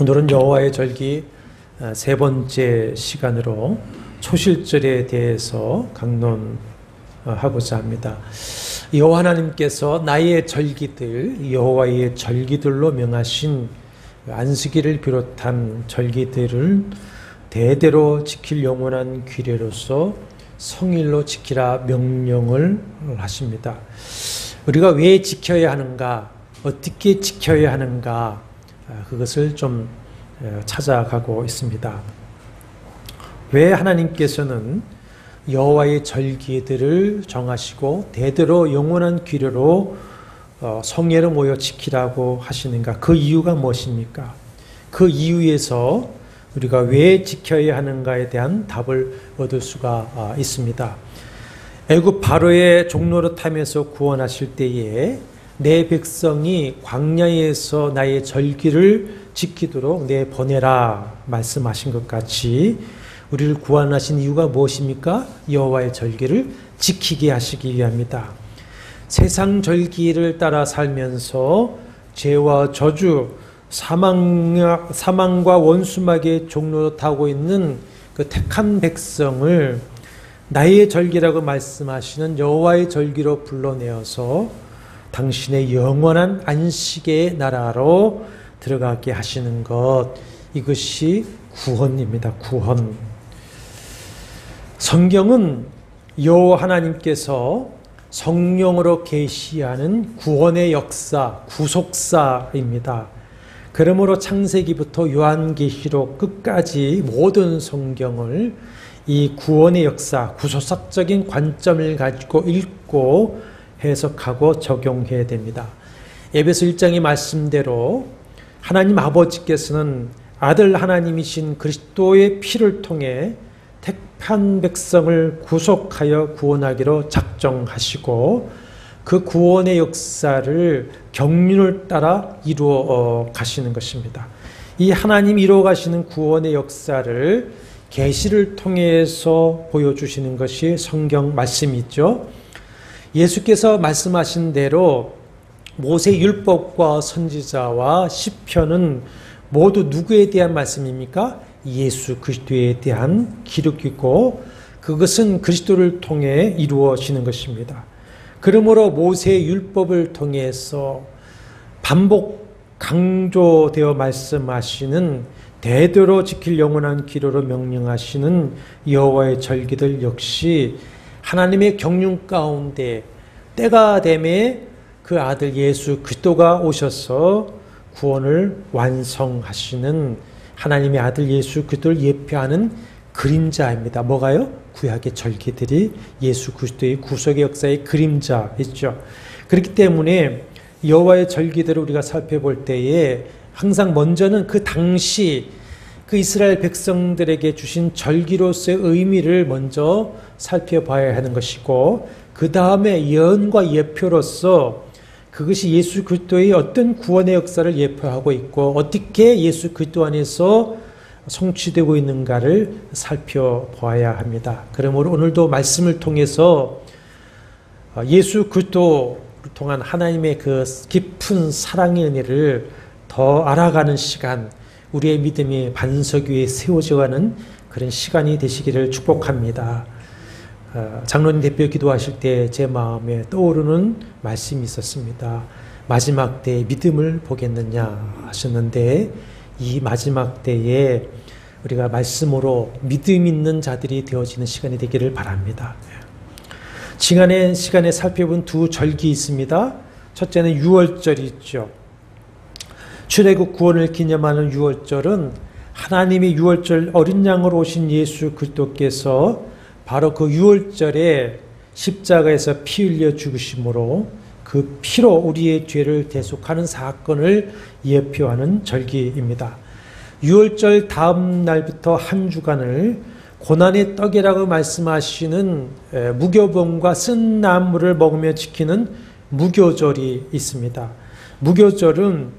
오늘은 여호와의 절기 세 번째 시간으로 초실절에 대해서 강론하고자 합니다. 여호와 하나님께서 나의 절기들, 여호와의 절기들로 명하신 안식일을 비롯한 절기들을 대대로 지킬 영원한 규례로서 성일로 지키라 명령을 하십니다. 우리가 왜 지켜야 하는가, 어떻게 지켜야 하는가, 그것을 좀 찾아가고 있습니다. 왜 하나님께서는 여호와의 절기들을 정하시고 대대로 영원한 규례로 성회로 모여 지키라고 하시는가? 그 이유가 무엇입니까? 그 이유에서 우리가 왜 지켜야 하는가에 대한 답을 얻을 수가 있습니다. 애굽 바로의 종노릇함에서 구원하실 때에 내 백성이 광야에서 나의 절기를 지키도록 내보내라 말씀하신 것 같이 우리를 구원하신 이유가 무엇입니까? 여호와의 절기를 지키게 하시기 위함이다. 세상 절기를 따라 살면서 죄와 저주, 사망과 원수막에 종노릇하고 있는 그 택한 백성을 나의 절기라고 말씀하시는 여호와의 절기로 불러내어서 당신의 영원한 안식의 나라로 들어가게 하시는 것, 이것이 구원입니다. 구원. 성경은 여호와 하나님께서 성령으로 계시하는 구원의 역사, 구속사입니다. 그러므로 창세기부터 요한계시록 끝까지 모든 성경을 이 구원의 역사, 구속사적인 관점을 가지고 읽고 해석하고 적용해야 됩니다. 에베소 1장의 말씀대로 하나님 아버지께서는 아들 하나님이신 그리스도의 피를 통해 택한 백성을 구속하여 구원하기로 작정하시고 그 구원의 역사를 경륜을 따라 이루어 가시는 것입니다. 이 하나님 이루어 가시는 구원의 역사를 계시를 통해서 보여주시는 것이 성경 말씀이죠. 예수께서 말씀하신 대로 모세 율법과 선지자와 시편은 모두 누구에 대한 말씀입니까? 예수 그리스도에 대한 기록이고 그것은 그리스도를 통해 이루어지는 것입니다. 그러므로 모세 율법을 통해서 반복 강조되어 말씀하시는 대대로 지킬 영원한 기로로 명령하시는 여호와의 절기들 역시 하나님의 경륜 가운데 때가 되매 그 아들 예수 그리스도가 오셔서 구원을 완성하시는 하나님의 아들 예수 그리스도를 예표하는 그림자입니다. 뭐가요? 구약의 절기들이 예수 그리스도의 구속의 역사의 그림자이죠. 그렇기 때문에 여호와의 절기들을 우리가 살펴볼 때에 항상 먼저는 그 당시 그 이스라엘 백성들에게 주신 절기로서의 의미를 먼저 살펴봐야 하는 것이고 그 다음에 예언과 예표로서 그것이 예수 그리스도의 어떤 구원의 역사를 예표하고 있고 어떻게 예수 그리스도 안에서 성취되고 있는가를 살펴봐야 합니다. 그러므로 오늘도 말씀을 통해서 예수 그리스도를 통한 하나님의 그 깊은 사랑의 은혜를 더 알아가는 시간, 우리의 믿음이 반석 위에 세워져가는 그런 시간이 되시기를 축복합니다. 장로님 대표 기도하실 때 제 마음에 떠오르는 말씀이 있었습니다. 마지막 때에 믿음을 보겠느냐 하셨는데 이 마지막 때에 우리가 말씀으로 믿음 있는 자들이 되어지는 시간이 되기를 바랍니다. 지난해 시간에 살펴본 두 절기 있습니다. 첫째는 유월절이 있죠. 출애굽 구원을 기념하는 유월절은 하나님의 유월절 어린 양으로 오신 예수 그리스도께서 바로 그 유월절에 십자가에서 피 흘려 죽으심으로 그 피로 우리의 죄를 대속하는 사건을 예표하는 절기입니다. 유월절 다음 날부터 한 주간을 고난의 떡이라고 말씀하시는 무교병과 쓴 나물을 먹으며 지키는 무교절이 있습니다. 무교절은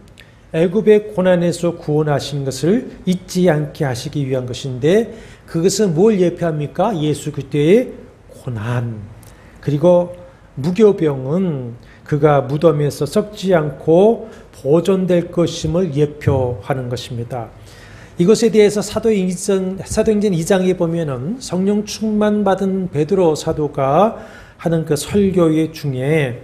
애굽의 고난에서 구원하신 것을 잊지 않게 하시기 위한 것인데 그것은 뭘 예표합니까? 예수 그리스도의 고난. 그리고 무교병은 그가 무덤에서 썩지 않고 보존될 것임을 예표하는 것입니다. 이것에 대해서 사도행전 2장에 보면은 성령 충만받은 베드로 사도가 하는 그 설교 중에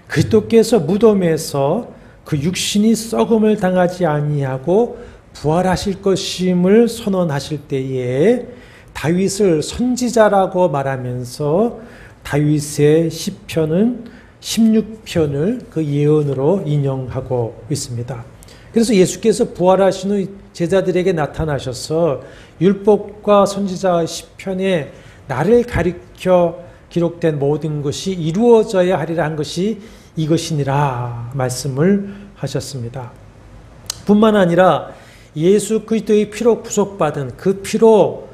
그리스도께서 무덤에서 그 육신이 썩음을 당하지 아니하고 부활하실 것임을 선언하실 때에 다윗을 선지자라고 말하면서 다윗의 시편은 16편을 그 예언으로 인용하고 있습니다. 그래서 예수께서 부활하신 후 제자들에게 나타나셔서 율법과 선지자 시편에 나를 가리켜 기록된 모든 것이 이루어져야 하리라 한 것이 이것이니라 말씀을 하셨습니다. 뿐만 아니라 예수 그리스도의 피로 구속받은 그 피로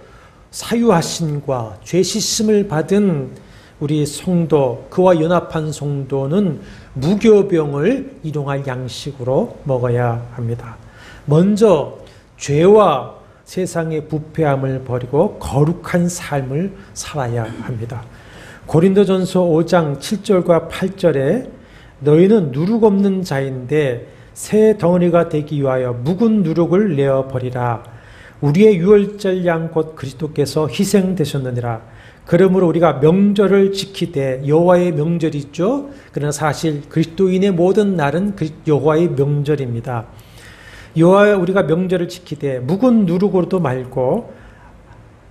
사유하심과 죄 씻음을 받은 우리 성도, 그와 연합한 성도는 무교병을 일용할 양식으로 먹어야 합니다. 먼저 죄와 세상의 부패함을 버리고 거룩한 삶을 살아야 합니다. 고린도전서 5장 7절과 8절에 너희는 누룩 없는 자인데 새 덩어리가 되기 위하여 묵은 누룩을 내어버리라. 우리의 유월절 양 곧 그리스도께서 희생되셨느니라. 그러므로 우리가 명절을 지키되 여호와의 명절이 있죠. 그러나 사실 그리스도인의 모든 날은 여호와의 명절입니다. 우리가 명절을 지키되 묵은 누룩으로도 말고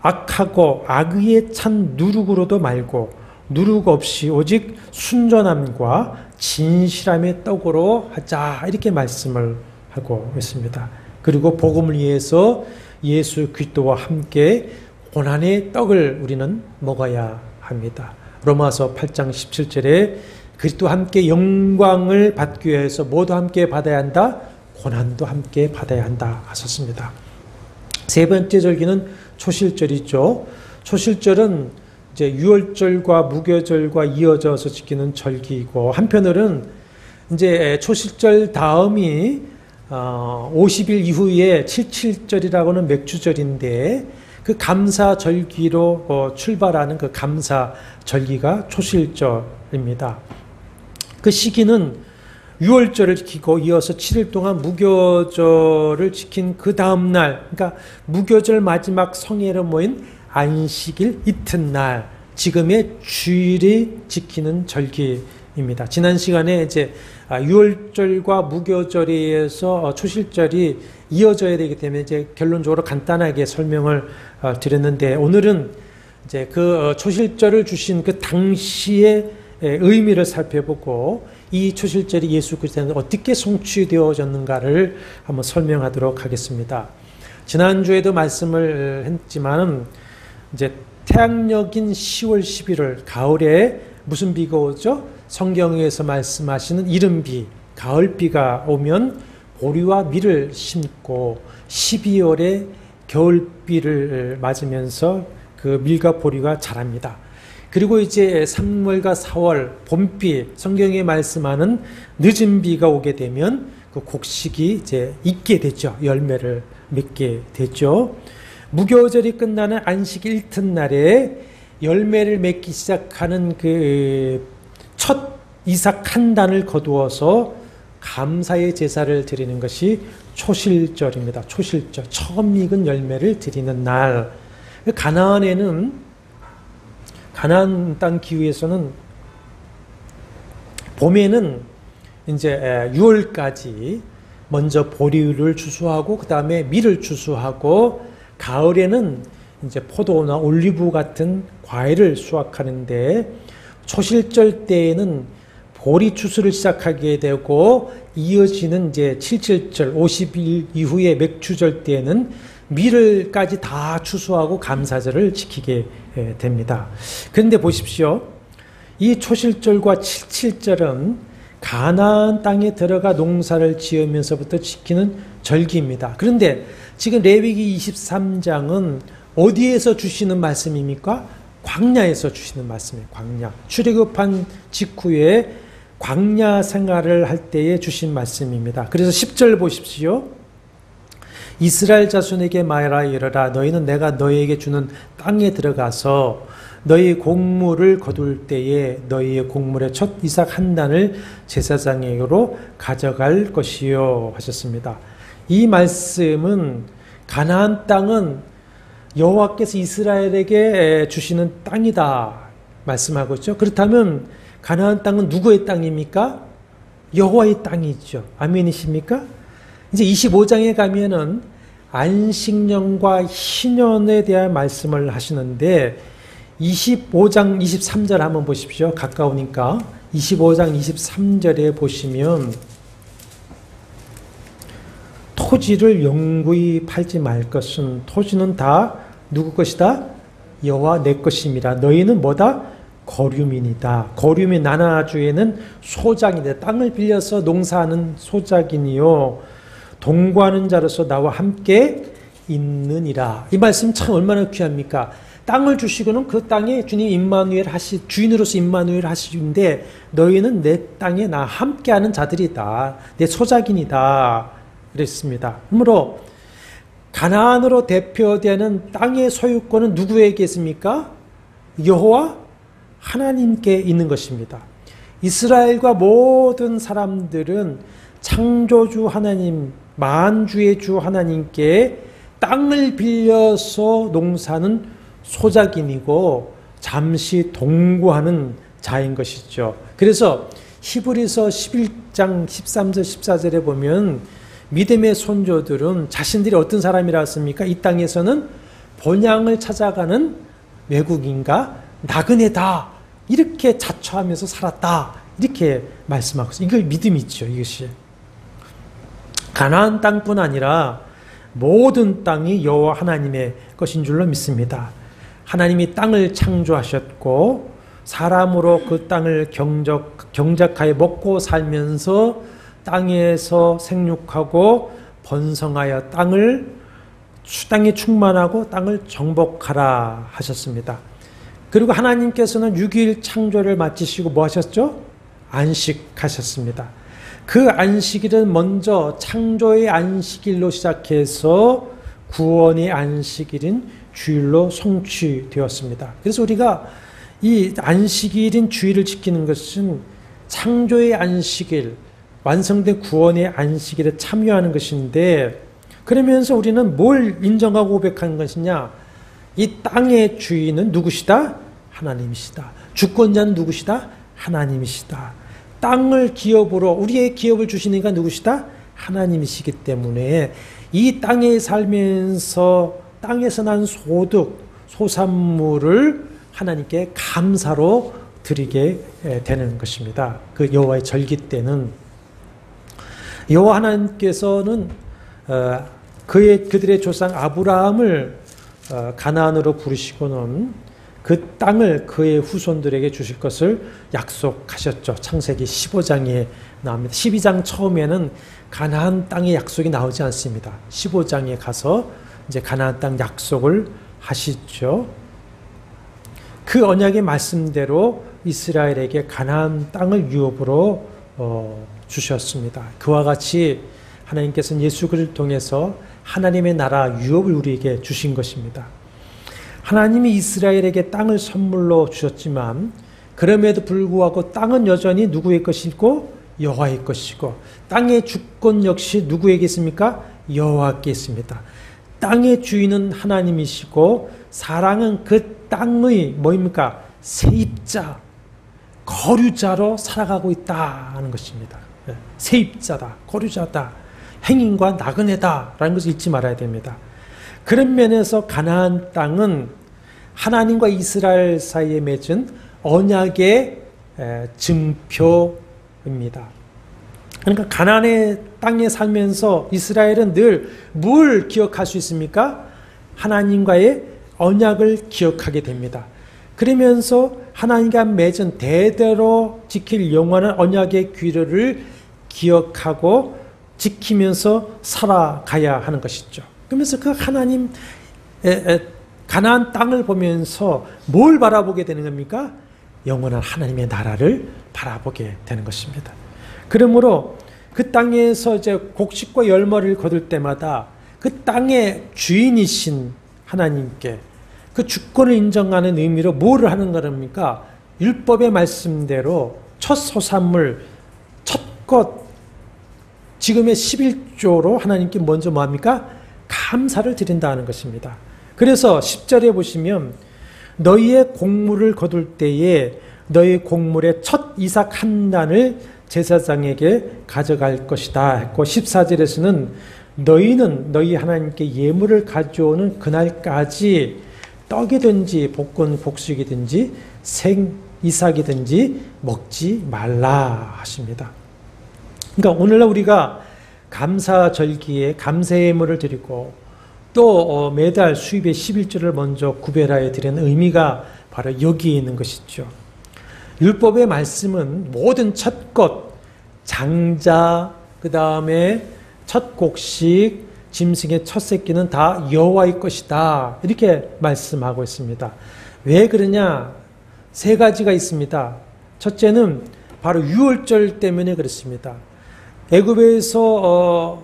악하고 악의에 찬 누룩으로도 말고 누룩 없이 오직 순전함과 진실함의 떡으로 하자 이렇게 말씀을 하고 있습니다. 그리고 복음을 위해서 예수 그리스도와 함께 고난의 떡을 우리는 먹어야 합니다. 로마서 8장 17절에 그리스도와 함께 영광을 받기 위해서 모두 함께 받아야 한다. 고난도 함께 받아야 한다 하셨습니다. 세 번째 절기는 초실절이죠. 초실절은 이제 유월절과 무교절과 이어져서 지키는 절기이고 한편으로는 이제 초실절 다음이 50일 이후에 77절이라고는 맥주절인데 그 감사절기로 출발하는 그 감사절기가 초실절입니다. 그 시기는 유월절을 지키고 이어서 7일 동안 무교절을 지킨 그 다음날, 그러니까 무교절 마지막 성회로 모인 안식일 이튿날, 지금의 주일이 지키는 절기입니다. 지난 시간에 이제 유월절과 무교절에서 초실절이 이어져야 되기 때문에 이제 결론적으로 간단하게 설명을 드렸는데 오늘은 이제 그 초실절을 주신 그 당시의 의미를 살펴보고 이 초실절이 예수 그리스도는 어떻게 성취되어졌는가를 한번 설명하도록 하겠습니다. 지난주에도 말씀을 했지만 이제 태양력인 10월 11월 가을에 무슨 비가 오죠? 성경에서 말씀하시는 이른비, 가을비가 오면 보리와 밀을 심고 12월에 겨울비를 맞으면서 그 밀과 보리가 자랍니다. 그리고 이제 3월과 4월 봄비, 성경에 말씀하는 늦은 비가 오게 되면 그 곡식이 이제 익게 되죠. 열매를 맺게 되죠. 무교절이 끝나는 안식일 이튿날에 열매를 맺기 시작하는 그 첫 이삭 한 단을 거두어서 감사의 제사를 드리는 것이 초실절입니다. 초실절, 처음 익은 열매를 드리는 날. 가나안 땅 기후에서는 봄에는 이제 6월까지 먼저 보리를 추수하고 그 다음에 밀을 추수하고 가을에는 이제 포도나 올리브 같은 과일을 수확하는데 초실절 때에는 보리 추수를 시작하게 되고 이어지는 이제 77절 50일 이후에 맥주절 때에는 밀을까지 다 추수하고 감사절을 지키게 됩니다. 그런데 보십시오. 이 초실절과 77절은 가나안 땅에 들어가 농사를 지으면서부터 지키는 절기입니다. 그런데 지금 레위기 23장은 어디에서 주시는 말씀입니까? 광야에서 주시는 말씀이에요. 광야. 출애굽한 직후에 광야 생활을 할 때에 주신 말씀입니다. 그래서 10절 보십시오. 이스라엘 자손에게 말하라 이르라 너희는 내가 너희에게 주는 땅에 들어가서 너희 곡물을 거둘 때에 너희의 곡물의 첫 이삭 한 단을 제사장에게로 가져갈 것이요 하셨습니다. 이 말씀은 가나안 땅은 여호와께서 이스라엘에게 주시는 땅이다 말씀하고 있죠. 그렇다면 가나안 땅은 누구의 땅입니까? 여호와의 땅이죠. 아멘이십니까? 이제 25장에 가면은 안식년과 희년에 대한 말씀을 하시는데 25장 23절 한번 보십시오. 가까우니까 25장 23절에 보시면 토지를 영구히 팔지 말 것은 토지는 다 누구 것이다? 여호와 내 것임이라. 너희는 뭐다? 거류민이다. 거류민 나나주에는 소작이다. 땅을 빌려서 농사하는 소작이니요. 동거하는 자로서 나와 함께 있느니라. 이 말씀 참 얼마나 귀합니까? 땅을 주시고는 그 땅에 주님 임마누엘 주인으로서 임마누엘 하시는데 너희는 내 땅에 나 함께하는 자들이다. 내 소작인이다. 그랬습니다. 그러므로 가나안으로 대표되는 땅의 소유권은 누구에게 있습니까? 여호와 하나님께 있는 것입니다. 이스라엘과 모든 사람들은 창조주 하나님, 만주의 주 하나님께 땅을 빌려서 농사는 소작인이고 잠시 동거하는 자인 것이죠. 그래서 히브리서 11장 13절 14절에 보면 믿음의 손조들은 자신들이 어떤 사람이라 했습니까? 이 땅에서는 본향을 찾아가는 외국인과 나그네다. 이렇게 자처하면서 살았다. 이렇게 말씀하고 있어요. 이걸 믿음이죠. 이것이. 가나안 땅뿐 아니라 모든 땅이 여호와 하나님의 것인 줄로 믿습니다. 하나님이 땅을 창조하셨고 사람으로 그 땅을 경작하여 먹고 살면서 땅에서 생육하고 번성하여 땅에 충만하고 땅을 정복하라 하셨습니다. 그리고 하나님께서는 6일 창조를 마치시고 뭐 하셨죠? 안식하셨습니다. 그 안식일은 먼저 창조의 안식일로 시작해서 구원의 안식일인 주일로 성취되었습니다. 그래서 우리가 이 안식일인 주일을 지키는 것은 창조의 안식일, 완성된 구원의 안식일에 참여하는 것인데 그러면서 우리는 뭘 인정하고 고백하는 것이냐? 이 땅의 주인은 누구시다? 하나님이시다. 주권자는 누구시다? 하나님이시다. 땅을 기업으로 우리의 기업을 주시니까 누구시다? 하나님이시기 때문에 이 땅에 살면서 땅에서 난 소득, 소산물을 하나님께 감사로 드리게 되는 것입니다. 그 여호와의 절기 때는 여호와 하나님께서는 그들의 조상 아브라함을 가나안으로 부르시고는 그 땅을 그의 후손들에게 주실 것을 약속하셨죠. 창세기 15장에 나옵니다. 12장 처음에는 가나안 땅의 약속이 나오지 않습니다. 15장에 가서 이제 가나안 땅 약속을 하시죠. 그 언약의 말씀대로 이스라엘에게 가나안 땅을 유업으로 주셨습니다. 그와 같이 하나님께서는 예수 그리스도를 통해서 하나님의 나라 유업을 우리에게 주신 것입니다. 하나님이 이스라엘에게 땅을 선물로 주셨지만 그럼에도 불구하고 땅은 여전히 누구의 것이고 여호와의 것이고 땅의 주권 역시 누구에게 있습니까? 여호와께 있습니다. 땅의 주인은 하나님이시고 사람은 그 땅의 뭐입니까? 세입자, 거류자로 살아가고 있다는 것입니다. 세입자다, 거류자다, 행인과 나그네다라는 것을 잊지 말아야 됩니다. 그런 면에서 가나안 땅은 하나님과 이스라엘 사이에 맺은 언약의 증표입니다. 그러니까 가나안의 땅에 살면서 이스라엘은 늘 뭘 기억할 수 있습니까? 하나님과의 언약을 기억하게 됩니다. 그러면서 하나님과 맺은 대대로 지킬 영원한 언약의 규례를 기억하고 지키면서 살아가야 하는 것이죠. 그러면서 그 하나님 가나안 땅을 보면서 뭘 바라보게 되는 겁니까? 영원한 하나님의 나라를 바라보게 되는 것입니다. 그러므로 그 땅에서 이제 곡식과 열매를 거둘 때마다 그 땅의 주인이신 하나님께 그 주권을 인정하는 의미로 뭐를 하는 거랍니까? 율법의 말씀대로 첫 소산물, 첫 것, 지금의 11조로 하나님께 먼저 뭐합니까? 감사를 드린다는 것입니다. 그래서 10절에 보시면 너희의 곡물을 거둘 때에 너희 곡물의 첫 이삭 한 단을 제사장에게 가져갈 것이다 했고, 14절에서는 너희는 너희 하나님께 예물을 가져오는 그날까지 떡이든지 볶은 곡식이든지 생 이삭이든지 먹지 말라 하십니다. 그러니까 오늘날 우리가 감사절기에 감사의 예물을 드리고 또 매달 수입의 11조를 먼저 구별하여 드리는 의미가 바로 여기에 있는 것이죠. 율법의 말씀은 모든 첫 것, 장자, 그 다음에 첫 곡식, 짐승의 첫 새끼는 다 여호와의 것이다, 이렇게 말씀하고 있습니다. 왜 그러냐? 세 가지가 있습니다. 첫째는 바로 유월절 때문에 그렇습니다. 애굽에서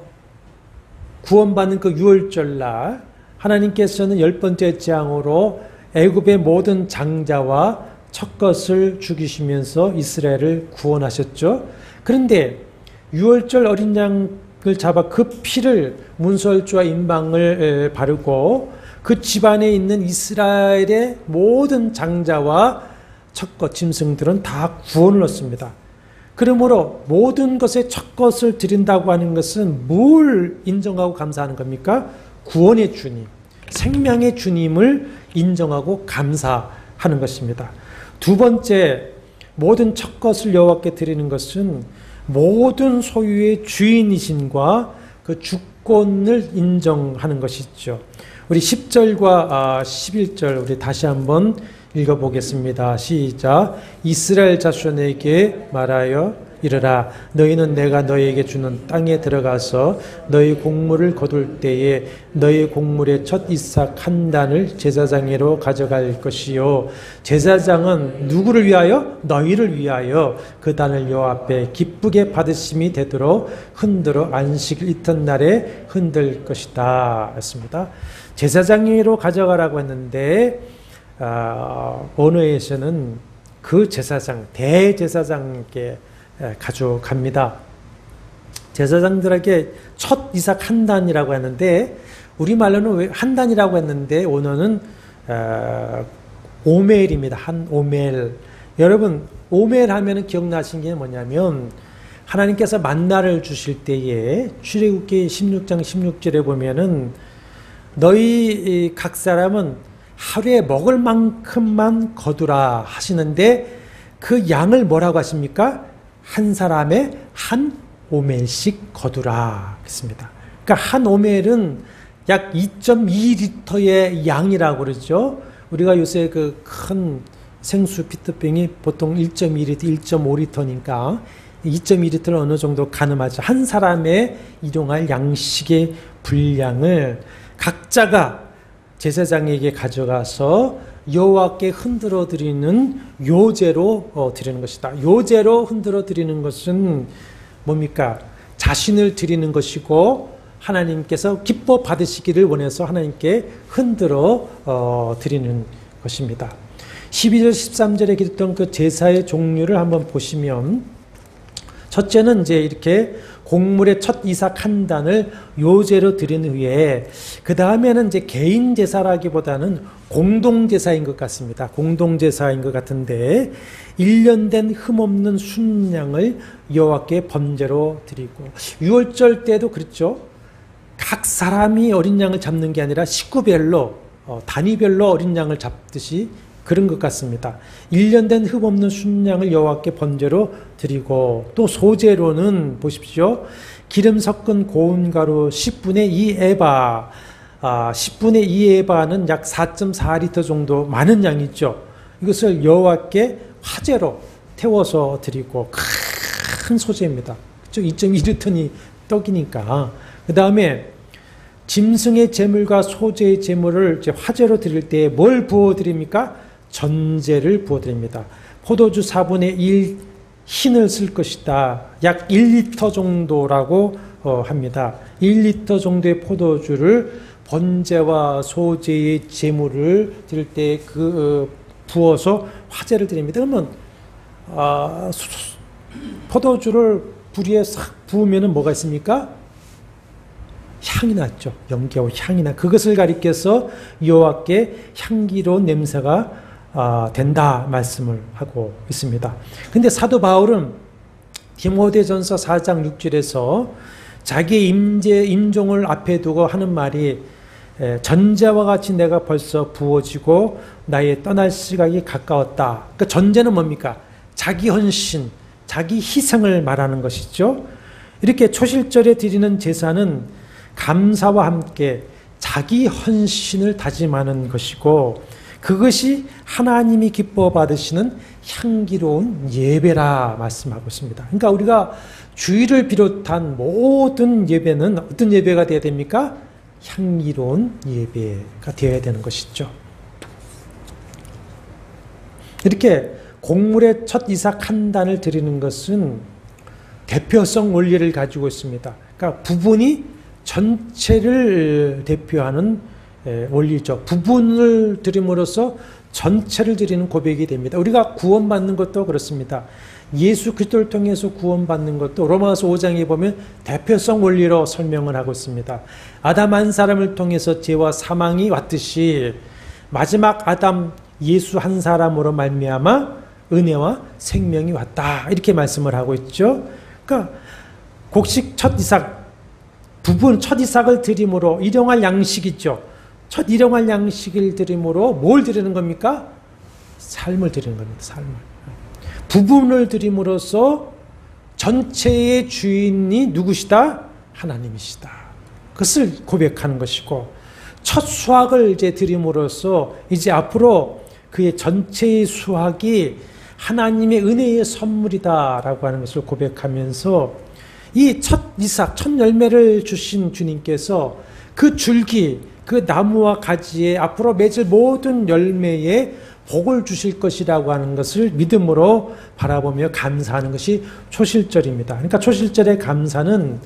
구원받는 그 유월절날 하나님께서는 10번째 재앙으로 애굽의 모든 장자와 첫것을 죽이시면서 이스라엘을 구원하셨죠. 그런데 유월절 어린 양을 잡아 그 피를 문설주와 인방을 바르고 그 집안에 있는 이스라엘의 모든 장자와 첫것 짐승들은 다 구원을 얻습니다. 그러므로 모든 것의 첫것을 드린다고 하는 것은 뭘 인정하고 감사하는 겁니까? 구원의 주님, 생명의 주님을 인정하고 감사하는 것입니다. 두 번째, 모든 첫것을 여호와께 드리는 것은 모든 소유의 주인이신과 그 주권을 인정하는 것이죠. 우리 10절과 11절 우리 다시 한번 읽어보겠습니다. 시작. 이스라엘 자손에게 말하여 이르라. 너희는 내가 너희에게 주는 땅에 들어가서 너희 곡물을 거둘 때에 너희 곡물의 첫 이삭 한 단을 제사장으로 가져갈 것이요. 제사장은 누구를 위하여? 너희를 위하여 그 단을 여호와 앞에 기쁘게 받으심이 되도록 흔들어 안식 이튿날에 흔들 것이다 했습니다. 제사장으로 가져가라고 했는데 언어에서는 그 제사장, 대제사장께 가져갑니다. 제사장들에게 첫 이삭 한 단이라고 했는데 우리말로는 왜 한 단이라고 했는데 언어는 오멜입니다. 한 오멜. 여러분 오멜 하면은 기억나시는 게 뭐냐면 하나님께서 만나를 주실 때에 출애굽기 16장 16절에 보면은 너희 각 사람은 하루에 먹을 만큼만 거두라 하시는데 그 양을 뭐라고 하십니까? 한 사람의 한 오멜씩 거두라 했습니다. 그러니까 한 오멜은 약 2.2리터의 양이라고 그러죠. 우리가 요새 그 큰 생수 피트병이 보통 1.2리터, 1.5리터니까 2.2리터를 어느 정도 가늠하죠. 한 사람의 일용할 양식의 분량을 각자가 제사장에게 가져가서 여호와께 흔들어 드리는 요제로 드리는 것이다. 요제로 흔들어 드리는 것은 뭡니까? 자신을 드리는 것이고 하나님께서 기뻐 받으시기를 원해서 하나님께 흔들어 드리는 것입니다. 12절 13절에 기록된 그 제사의 종류를 한번 보시면 첫째는 이제 이렇게 곡물의 첫 이삭 한 단을 요제로 드린 후에 그 다음에는 이제 개인 제사라기보다는 공동 제사인 것 같습니다. 공동 제사인 것 같은데 1년 된 흠없는 순양을 여호와께 번제로 드리고 유월절 때도 그렇죠. 각 사람이 어린 양을 잡는 게 아니라 식구별로 단위별로 어린 양을 잡듯이 그런 것 같습니다. 1년 된 흠없는 순양을 여호와께 번제로 드리고 또 소제로는 보십시오. 기름 섞은 고운 가루 10분의 2 에바 10분의 2 에바는 약 4.4리터 정도 많은 양이죠. 이것을 여호와께 화제로 태워서 드리고 큰 소제입니다. 2.2리터니 떡이니까. 그 다음에 짐승의 제물과 소제의 제물을 이제 화제로 드릴 때 뭘 부어 드립니까? 전제를 부어 드립니다. 포도주 4분의 1 흰을 쓸 것이다. 약 1리터 정도라고 합니다. 1리터 정도의 포도주를 번제와 소제의 제물을 드릴 때 부어서 화제를 드립니다. 그러면 포도주를 불 위에 싹 부으면 뭐가 있습니까? 향이 났죠. 영계와 향이 나. 그것을 가리켜서 여호와께 향기로운 냄새가 된다 말씀을 하고 있습니다. 근데 사도 바울은 디모데전서 4장 6절에서 자기의 임종을 앞에 두고 하는 말이 전제와 같이 내가 벌써 부어지고 나의 떠날 시각이 가까웠다. 그러니까 전제는 뭡니까? 자기 헌신, 자기 희생을 말하는 것이죠. 이렇게 초실절에 드리는 제사는 감사와 함께 자기 헌신을 다짐하는 것이고 그것이 하나님이 기뻐 받으시는 향기로운 예배라 말씀하고 있습니다. 그러니까 우리가 주일을 비롯한 모든 예배는 어떤 예배가 되어야 됩니까? 향기로운 예배가 되어야 되는 것이죠. 이렇게 곡물의 첫 이삭 한 단을 드리는 것은 대표성 원리를 가지고 있습니다. 그러니까 부분이 전체를 대표하는 원리죠. 부분을 드림으로써 전체를 드리는 고백이 됩니다. 우리가 구원받는 것도 그렇습니다. 예수 그리스도를 통해서 구원받는 것도 로마서 5장에 보면 대표성 원리로 설명을 하고 있습니다. 아담 한 사람을 통해서 죄와 사망이 왔듯이 마지막 아담 예수 한 사람으로 말미암아 은혜와 생명이 왔다. 이렇게 말씀을 하고 있죠. 그러니까 곡식 첫 이삭 부분 첫 이삭을 드림으로 일용할 양식이죠. 첫 일용할 양식을 드림으로 뭘 드리는 겁니까? 삶을 드리는 겁니다. 삶을. 부분을 드림으로써 전체의 주인이 누구시다? 하나님이시다. 그것을 고백하는 것이고 첫 수확을 이제 드림으로써 이제 앞으로 그의 전체의 수확이 하나님의 은혜의 선물이다라고 하는 것을 고백하면서 이 첫 이삭, 첫 열매를 주신 주님께서 그 줄기, 그 나무와 가지에 앞으로 맺을 모든 열매에 복을 주실 것이라고 하는 것을 믿음으로 바라보며 감사하는 것이 초실절입니다. 그러니까 초실절의 감사는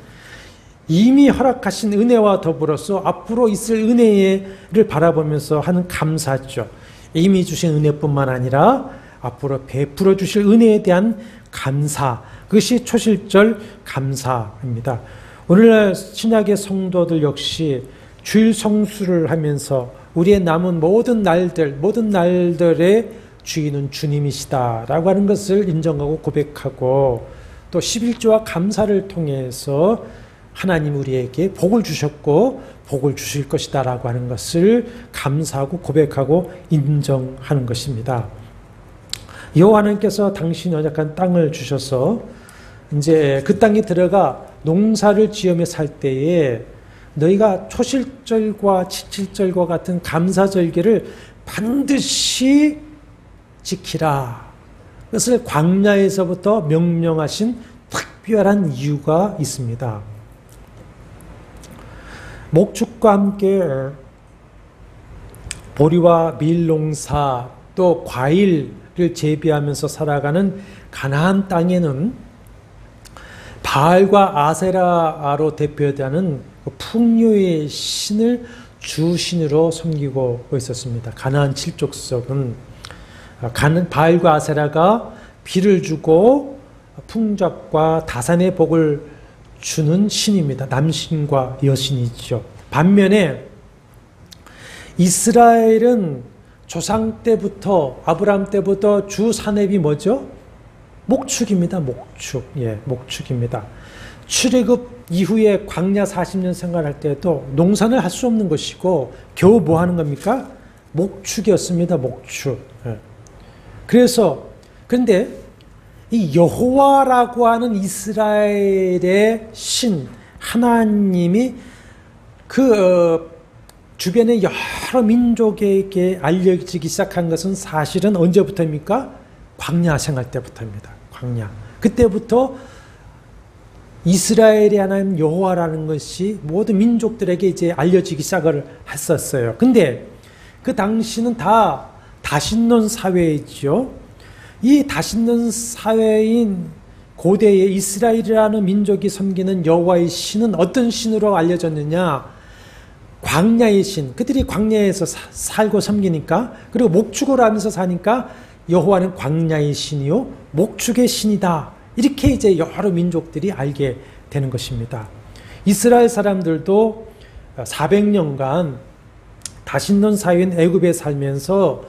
이미 허락하신 은혜와 더불어서 앞으로 있을 은혜를 바라보면서 하는 감사죠. 이미 주신 은혜뿐만 아니라 앞으로 베풀어 주실 은혜에 대한 감사, 그것이 초실절 감사입니다. 오늘날 신약의 성도들 역시 주일 성수를 하면서 우리의 남은 모든 날들의 주인은 주님이시다라고 하는 것을 인정하고 고백하고 또 11조와 감사를 통해서 하나님 우리에게 복을 주셨고 복을 주실 것이다라고 하는 것을 감사하고 고백하고 인정하는 것입니다. 여호와 하나님께서 당신이 언약한 땅을 주셔서 이제 그 땅에 들어가 농사를 지으며 살 때에 너희가 초실절과 칠칠절과 같은 감사절기를 반드시 지키라. 그것을 광야에서부터 명령하신 특별한 이유가 있습니다. 목축과 함께 보리와 밀농사 또 과일을 재배하면서 살아가는 가나안 땅에는 바알과 아세라로 대표되는 풍요의 신을 주신으로 섬기고 있었습니다. 가나안 7족속은 바알과 아세라가 비를 주고 풍작과 다산의 복을 주는 신입니다. 남신과 여신이죠. 반면에 이스라엘은 조상 때부터 아브라함 때부터 주 산업이 뭐죠? 목축입니다. 목축. 예, 목축입니다. 출애굽 이후에 광야 40년 생활할 때도 농사를 할 수 없는 것이고 겨우 뭐 하는 겁니까? 목축이었습니다. 목축. 예. 그런데 이 여호와라고 하는 이스라엘의 신 하나님이 주변의 여러 민족에게 알려지기 시작한 것은 사실은 언제부터입니까? 광야 생활 때부터입니다. 광야. 그때부터 이스라엘의 하나님 여호와라는 것이 모든 민족들에게 이제 알려지기 시작을 했었어요. 근데 그 당시는 다신론 사회이죠. 이 다신론 사회인 고대의 이스라엘이라는 민족이 섬기는 여호와의 신은 어떤 신으로 알려졌느냐? 광야의 신. 그들이 광야에서 살고 섬기니까, 그리고 목축을 하면서 사니까 여호와는 광야의 신이요 목축의 신이다. 이렇게 이제 여러 민족들이 알게 되는 것입니다. 이스라엘 사람들도 400년간 다신론 사회인 애굽에 살면서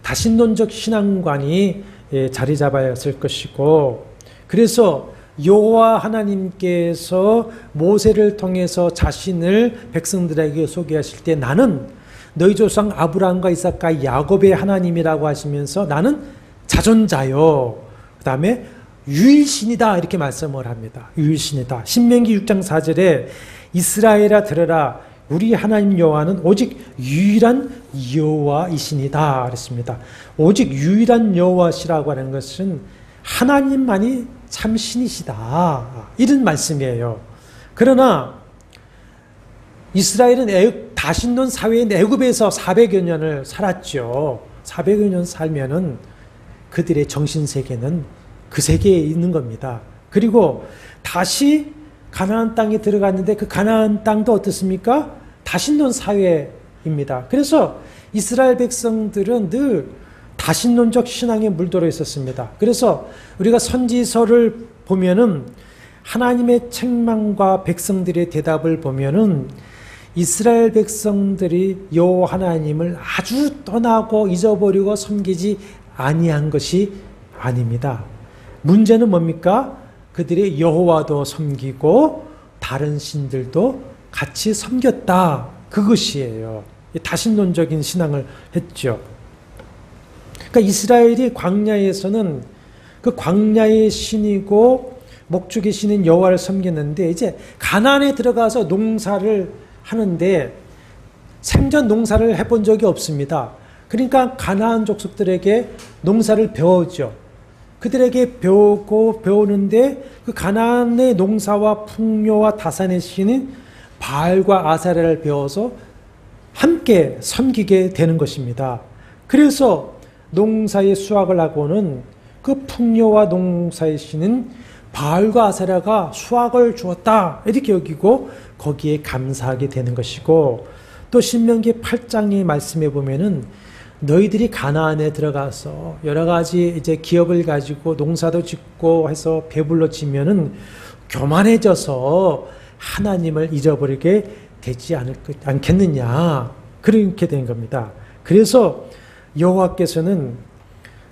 다신론적 신앙관이 자리 잡았을 것이고, 그래서 여호와 하나님께서 모세를 통해서 자신을 백성들에게 소개하실 때 나는 너희 조상 아브라함과 이삭과 야곱의 하나님이라고 하시면서 나는 자존자요, 그 다음에 유일신이다, 이렇게 말씀을 합니다. 유일신이다. 신명기 6장 4절에 이스라엘아 들으라, 우리 하나님 여호와는 오직 유일한 여호와이신이다 그랬습니다. 오직 유일한 여호와시라고 하는 것은 하나님만이 참 신이시다, 이런 말씀이에요. 그러나 이스라엘은 다신론 사회인 애굽에서 400여 년을 살았죠. 400여 년 살면은 그들의 정신세계는 그 세계에 있는 겁니다. 그리고 다시 가나안 땅에 들어갔는데 그 가나안 땅도 어떻습니까? 다신론 사회입니다. 그래서 이스라엘 백성들은 늘 다신론적 신앙에 물들어 있었습니다. 그래서 우리가 선지서를 보면은 하나님의 책망과 백성들의 대답을 보면은 이스라엘 백성들이 여호와 하나님을 아주 떠나고 잊어버리고 섬기지 아니한 것이 아닙니다. 문제는 뭡니까? 그들이 여호와도 섬기고 다른 신들도 같이 섬겼다, 그것이에요. 다신론적인 신앙을 했죠. 그러니까 이스라엘이 광야에서는 그 광야의 신이고 목축의 신인 여호와를 섬겼는데, 이제 가나안에 들어가서 농사를 하는데 생전 농사를 해본 적이 없습니다. 그러니까 가나안 족속들에게 농사를 배우죠. 그들에게 배우는데 그 가나안의 농사와 풍요와 다산의 신인 바알과 아사랴를 배워서 함께 섬기게 되는 것입니다. 그래서 농사의 수확을 하고는 그 풍요와 농사의 신인 바알과 아사랴가 수확을 주었다, 이렇게 여기고 거기에 감사하게 되는 것이고, 또 신명기 8장의 말씀에 보면은 너희들이 가나안에 들어가서 여러 가지 이제 기업을 가지고 농사도 짓고 해서 배불러 지면은 교만해져서 하나님을 잊어버리게 되지 않겠느냐, 그렇게 된 겁니다. 그래서 여호와께서는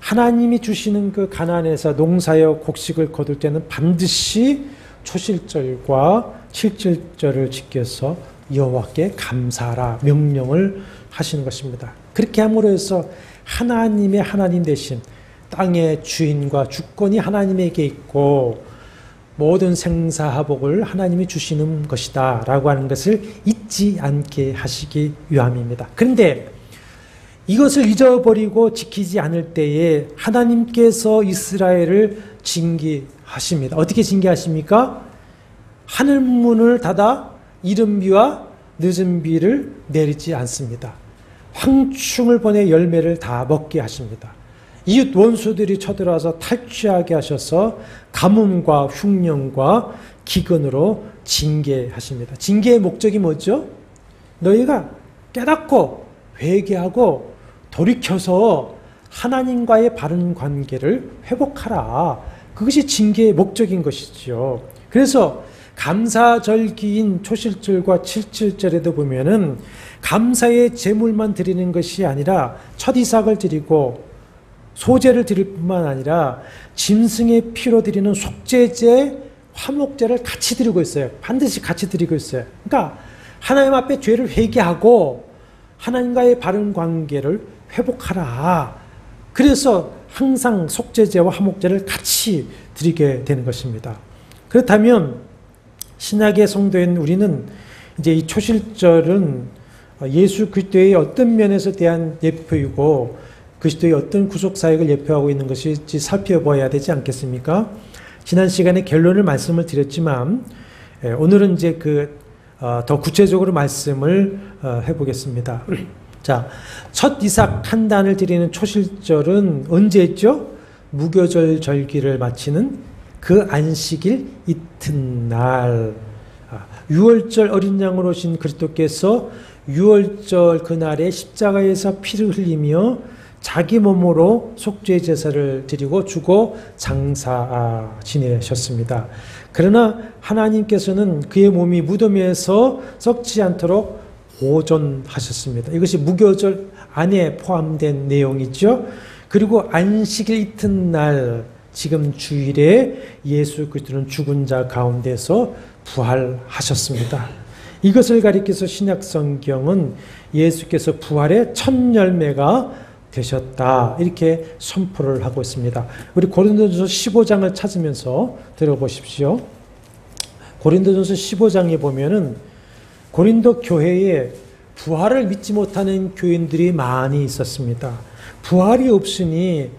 하나님이 주시는 그 가나안에서 농사여 곡식을 거둘 때는 반드시 초실절과 칠칠절을 지켜서 여호와께 감사하라 명령을 하시는 것입니다. 그렇게 함으로 해서 하나님의 하나님 되신 땅의 주인과 주권이 하나님에게 있고 모든 생사화복을 하나님이 주시는 것이다 라고 하는 것을 잊지 않게 하시기 위함입니다. 그런데 이것을 잊어버리고 지키지 않을 때에 하나님께서 이스라엘을 징계하십니다. 어떻게 징계하십니까? 하늘문을 닫아 이른 비와 늦은 비를 내리지 않습니다. 황충을 보내 열매를 다 먹게 하십니다. 이웃 원수들이 쳐들어와서 탈취하게 하셔서 가뭄과 흉년과 기근으로 징계하십니다. 징계의 목적이 뭐죠? 너희가 깨닫고 회개하고 돌이켜서 하나님과의 바른 관계를 회복하라. 그것이 징계의 목적인 것이죠. 그래서 감사절기인 초실절과 칠칠절에도 보면은 감사의 제물만 드리는 것이 아니라 첫 이삭을 드리고 소제를 드릴 뿐만 아니라 짐승의 피로 드리는 속죄제, 화목제를 같이 드리고 있어요. 반드시 같이 드리고 있어요. 그러니까 하나님 앞에 죄를 회개하고 하나님과의 바른 관계를 회복하라. 그래서 항상 속죄제와 화목제를 같이 드리게 되는 것입니다. 그렇다면 신약의 성도인 우리는 이제 이 초실절은 예수 그리스도의 어떤 면에서 대한 예표이고 그리스도의 어떤 구속 사역을 예표하고 있는 것인지 살펴봐야 되지 않겠습니까? 지난 시간에 결론을 말씀을 드렸지만 오늘은 이제 더 구체적으로 말씀을 해보겠습니다. 자, 첫 이삭 한 단을 드리는 초실절은 언제 했죠? 무교절 절기를 마치는 그 안식일 이튿날 유월절 어린 양으로 오신 그리스도께서 유월절 그날에 십자가에서 피를 흘리며 자기 몸으로 속죄 제사를 드리고 주고 장사 지내셨습니다. 그러나 하나님께서는 그의 몸이 무덤에서 썩지 않도록 보존하셨습니다. 이것이 무교절 안에 포함된 내용이죠. 그리고 안식일 이튿날 지금 주일에 예수 그리스도는 죽은 자 가운데서 부활하셨습니다. 이것을 가리켜서 신약 성경은 예수께서 부활의 첫 열매가 되셨다 이렇게 선포를 하고 있습니다. 우리 고린도전서 15장을 찾으면서 들어보십시오. 고린도전서 15장에 보면은 고린도 교회에 부활을 믿지 못하는 교인들이 많이 있었습니다. 부활이 없으니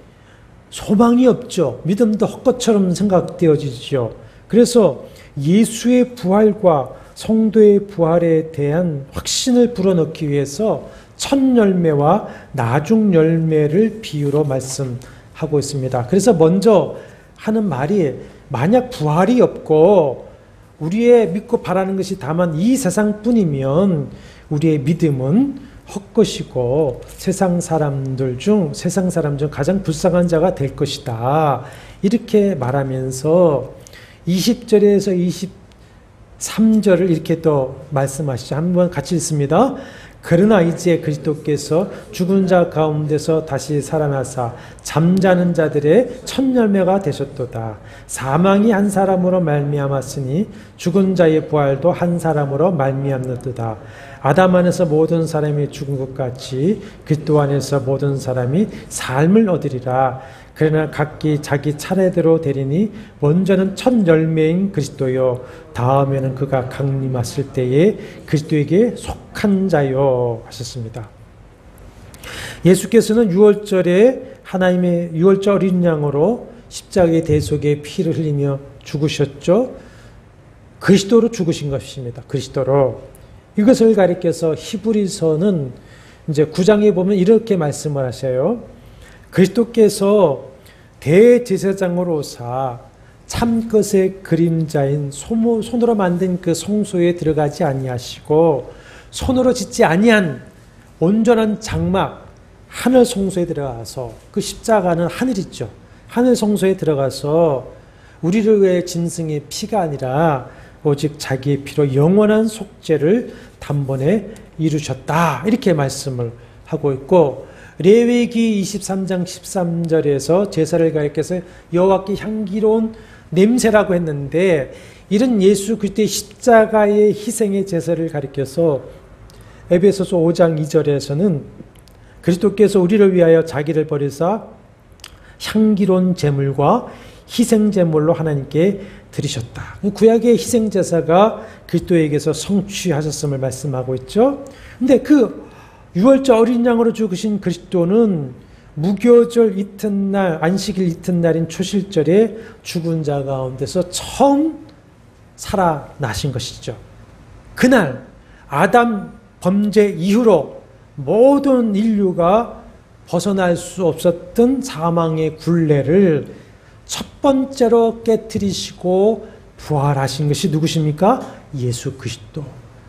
소망이 없죠. 믿음도 헛것처럼 생각되어지죠. 그래서 예수의 부활과 성도의 부활에 대한 확신을 불어넣기 위해서 첫 열매와 나중 열매를 비유로 말씀하고 있습니다. 그래서 먼저 하는 말이 만약 부활이 없고 우리의 믿고 바라는 것이 다만 이 세상뿐이면 우리의 믿음은 헛것이고 세상 사람 중 가장 불쌍한 자가 될 것이다. 이렇게 말하면서 20절에서 23절을 이렇게 또 말씀하시죠. 한번 같이 읽습니다. 그러나 이제 그리스도께서 죽은 자 가운데서 다시 살아나사 잠자는 자들의 첫 열매가 되셨도다. 사망이 한 사람으로 말미암았으니 죽은 자의 부활도 한 사람으로 말미암는도다. 아담 안에서 모든 사람이 죽은 것 같이 그리스도 안에서 모든 사람이 삶을 얻으리라. 그러나 각기 자기 차례대로 되리니 먼저는 첫 열매인 그리스도요 다음에는 그가 강림하실 때에 그리스도에게 속한 자요 하셨습니다. 예수께서는 유월절에 하나님의 유월절 어린 양으로 십자가의 대속에 피를 흘리며 죽으셨죠. 그리스도로 죽으신 것입니다. 그리스도로. 이것을 가리켜서 히브리서는 이제 9장에 보면 이렇게 말씀을 하셔요. 그리스도께서 대제사장으로서 참것의 그림자인 손으로 만든 그 성소에 들어가지 아니하시고 손으로 짓지 아니한 온전한 장막 하늘 성소에 들어가서 그 십자가는 하늘이죠. 하늘 성소에 들어가서 우리를 위해 짐승의 피가 아니라 오직 자기의 피로 영원한 속죄를 단번에 이루셨다. 이렇게 말씀을 하고 있고 레위기 23장 13절에서 제사를 가리켜서 여호와께 향기로운 냄새라고 했는데 이런 예수 그리스도의 십자가의 희생의 제사를 가리켜서 에베소서 5장 2절에서는 그리스도께서 우리를 위하여 자기를 버리사 향기로운 제물과 희생 제물로 하나님께 드리셨다. 구약의 희생 제사가 그리스도에게서 성취하셨음을 말씀하고 있죠. 근데 그 유월절 어린 양으로 죽으신 그리스도는 무교절 이튿날 안식일 이튿날인 초실절에 죽은 자 가운데서 처음 살아나신 것이죠. 그날 아담 범죄 이후로 모든 인류가 벗어날 수 없었던 사망의 굴레를 첫 번째로 깨트리시고 부활하신 것이 누구십니까? 예수 그리스도.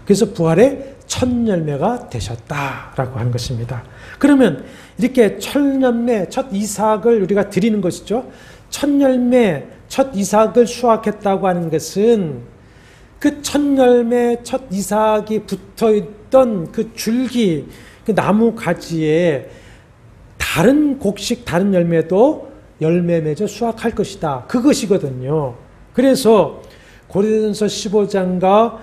그래서 부활의 첫 열매가 되셨다라고 하는 것입니다. 그러면 이렇게 첫 열매, 첫 이삭을 우리가 드리는 것이죠. 첫 열매, 첫 이삭을 수확했다고 하는 것은 그 첫 열매, 첫 이삭이 붙어있던 그 줄기, 그 나무 가지에 다른 곡식, 다른 열매도 열매 맺어 수확할 것이다. 그것이거든요. 그래서 고린도전서 15장과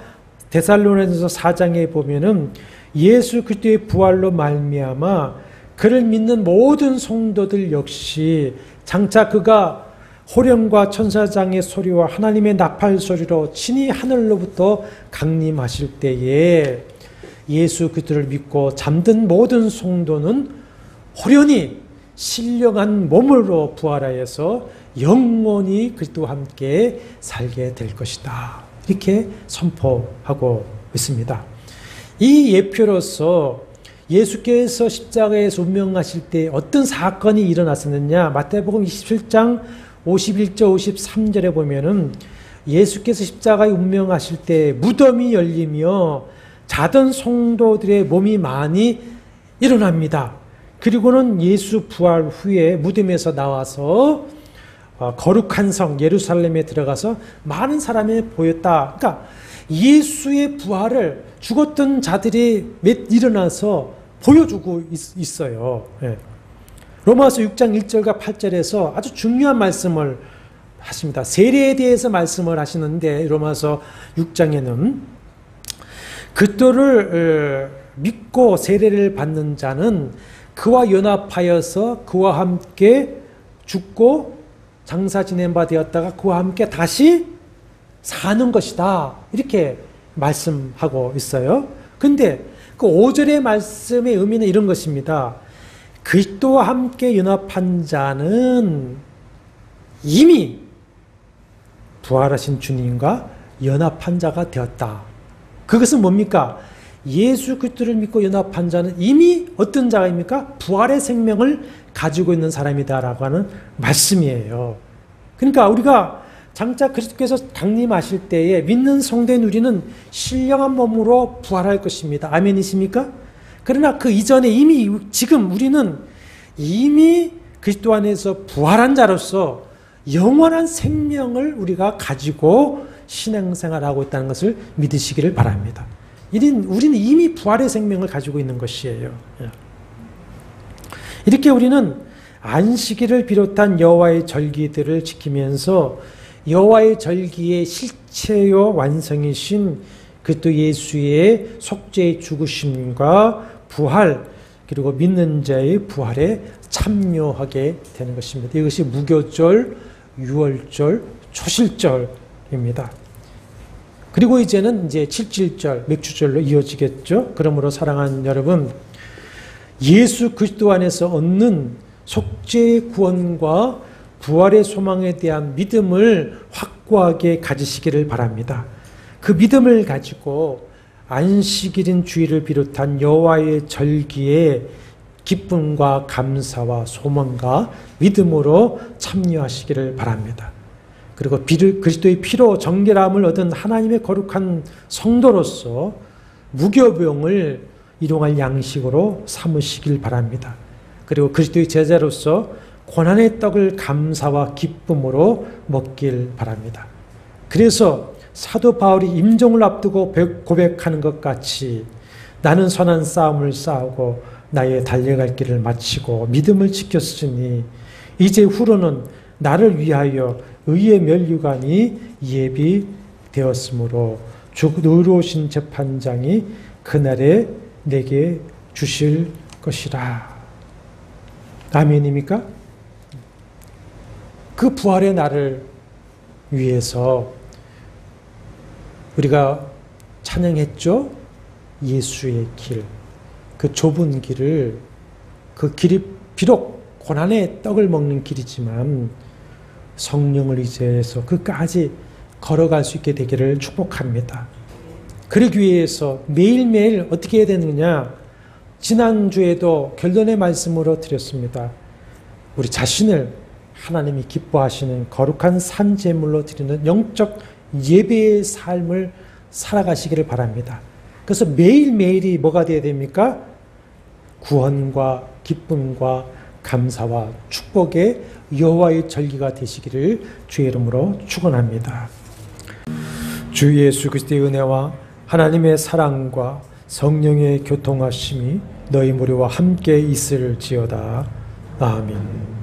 데살로니가전서 4장에 보면은 예수 그리스도의 부활로 말미암아 그를 믿는 모든 성도들 역시 장차 그가 호령과 천사장의 소리와 하나님의 나팔 소리로 친히 하늘로부터 강림하실 때에 예수 그리스도를 믿고 잠든 모든 성도는 호련히 신령한 몸으로 부활하여서 영원히 그리스도와 함께 살게 될 것이다. 이렇게 선포하고 있습니다. 이 예표로서 예수께서 십자가에서 운명하실 때 어떤 사건이 일어났었느냐? 마태복음 27장 51절 53절에 보면은 예수께서 십자가에 운명하실 때 무덤이 열리며 자던 성도들의 몸이 많이 일어납니다. 그리고는 예수 부활 후에 무덤에서 나와서 거룩한 성 예루살렘에 들어가서 많은 사람이 보였다. 그러니까 예수의 부활을 죽었던 자들이 일어나서 보여주고 있어요. 예. 로마서 6장 1절과 8절에서 아주 중요한 말씀을 하십니다. 세례에 대해서 말씀을 하시는데 로마서 6장에는 그들을 믿고 세례를 받는 자는 그와 연합하여서 그와 함께 죽고 장사 지낸 바 되었다가 그와 함께 다시 사는 것이다. 이렇게 말씀하고 있어요. 근데 그 5절의 말씀의 의미는 이런 것입니다. 그리스도와 함께 연합한 자는 이미 부활하신 주님과 연합한 자가 되었다. 그것은 뭡니까? 예수 그리스도를 믿고 연합한 자는 이미 어떤 자입니까? 부활의 생명을 가지고 있는 사람이다라고 하는 말씀이에요. 그러니까 우리가 장차 그리스도께서 강림하실 때에 믿는 성도인 우리는 신령한 몸으로 부활할 것입니다. 아멘이십니까? 그러나 그 이전에 이미 지금 우리는 이미 그리스도 안에서 부활한 자로서 영원한 생명을 우리가 가지고 신앙생활하고 있다는 것을 믿으시기를 바랍니다. 우리는 이미 부활의 생명을 가지고 있는 것이에요. 이렇게 우리는 안식일을 비롯한 여호와의 절기들을 지키면서 여호와의 절기의 실체요 완성이신 그리스도 예수의 속죄의 죽으심과 부활 그리고 믿는 자의 부활에 참여하게 되는 것입니다. 이것이 무교절, 유월절, 초실절입니다. 그리고 이제는 이제 칠칠절, 맥주절로 이어지겠죠. 그러므로 사랑하는 여러분, 예수 그리스도 안에서 얻는 속죄의 구원과 부활의 소망에 대한 믿음을 확고하게 가지시기를 바랍니다. 그 믿음을 가지고 안식일인 주일을 비롯한 여호와의 절기에 기쁨과 감사와 소망과 믿음으로 참여하시기를 바랍니다. 그리고 그리스도의 피로 정결함을 얻은 하나님의 거룩한 성도로서 무교병을 일용할 양식으로 삼으시길 바랍니다. 그리고 그리스도의 제자로서 고난의 떡을 감사와 기쁨으로 먹길 바랍니다. 그래서 사도 바울이 임종을 앞두고 고백하는 것 같이 나는 선한 싸움을 싸우고 나의 달려갈 길을 마치고 믿음을 지켰으니 이제 후로는 나를 위하여 의의 면류관이 예비되었으므로 의로우신 재판장이 그날에 내게 주실 것이라. 아멘입니까? 그 부활의 날을 위해서 우리가 찬양했죠? 예수의 길. 그 좁은 길을, 그 길이 비록 고난의 떡을 먹는 길이지만 성령을 의지해서 끝까지 걸어갈 수 있게 되기를 축복합니다. 그러기 위해서 매일매일 어떻게 해야 되느냐? 지난주에도 결론의 말씀으로 드렸습니다. 우리 자신을 하나님이 기뻐하시는 거룩한 산제물로 드리는 영적 예배의 삶을 살아가시기를 바랍니다. 그래서 매일매일이 뭐가 되어야 됩니까? 구원과 기쁨과 감사와 축복의 여호와의 절기가 되시기를 주의 이름으로 축원합니다. 주 예수 그리스도의 은혜와 하나님의 사랑과 성령의 교통하심이 너희 무리와 함께 있을지어다. 아멘.